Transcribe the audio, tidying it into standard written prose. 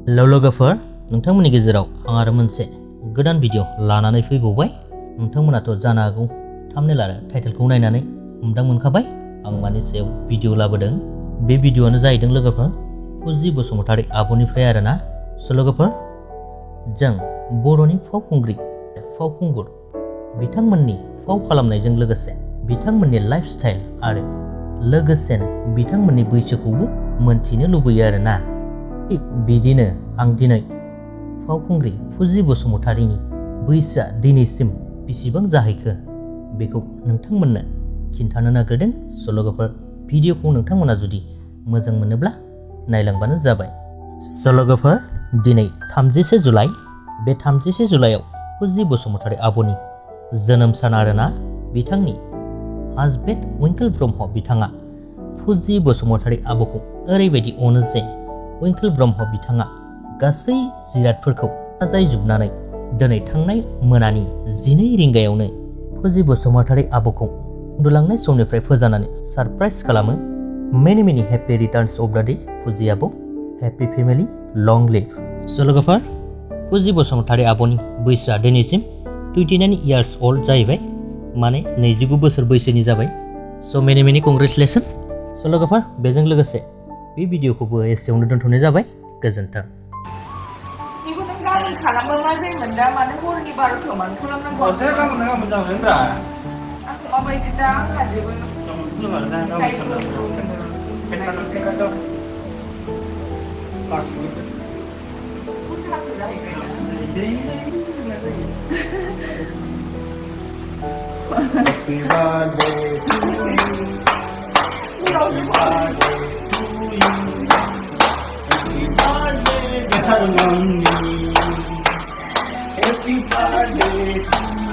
लवगफोर नोंथांमोननि गेजेराव आं आरो मोनसे गोदान भिडिअ लानानै फैबावबाय। नोंथांमोनाथ' जानो हागौ थाम्बनेल आरो टाइटेलखौ नायनानै हमदां मोनखाबाय आं मानि सायाव भिडिअ लाबोदों। बे भिडिअआनो जाहैदों लोगोफोर फुजि बसुमतारी आब'निफ्राय आरोना। लोगोफोर जों बर'नि फावखुंगुर बिथांमोननि फाव खालामनायजों लोगोसे बिथांमोननि लाइफस्टाइल आरो लोगोसेनो बिथांमोननि बैसोखौबो मोनथिनो लुबैयो आरोना। थिग बिदिनो आं दिनै फावखुंग्रि फुजि बसुमतारीनि बैसोआ दिनैसिम बेसेबां जाहैखो बेखौ नोंथांमोननो खिन्थानो नागिरदों। लोगोफोर भिडिअखौ नोंथांमोना जुदि मोजां मोनोब्ला नायलांबानो जाबाय। लोगोफोर दिनै 30 जुलाइ। बे 30 जुलाइआव फुजि बसुमतारी आब'नि जोनोम सान आरोना। बिथांनि हाजबेन्ड वेंकेल ब्रह्म बिथाङा फुजि बसुमतारी आब'खौ ओरैबायदि अनो जे वेंकेल ब्रह्म बिथाङा गासै जिरादफोरखौ साजायजोबनानै दिनै थांनाय मोनानि 12 रिंगायावनो फुजि बसुमतारी आब'खौ उन्दुलांनाय समनिफ्राय फोजानानै सारप्राइज खालामो। मेनि मेनि हेपि रिटार्न्स अफ द डे फुजि आब', हेपि फेमिलि, लं लिभ। लोगोफोर फुजि बसुमतारी आब'नि बैसोआ दिनैसिम 29 इयार्स ओल्ड जाहैबाय, माने 29 बोसोर बैसोनि जाबाय। मेनि मेनि कंग्रेचुलेसन। लोगोफोर बेजों लोगोसे बे भिडिअखौबो एसेयावनो दोनथ'नाय जाबाय। गोजोन्थों। बेखौ नों गाबोन खालामो मा जायोमोन दा मानो हरनि 12थायाव मानो खालामनांगौ? गाबोन जागोनब्रा। आंखौ माबायदि दा आंहा जेबो उल्थासो जाहैबाय ना। Happy birthday to you. Happy birthday to you. Happy birthday, Angni. Happy birthday to you.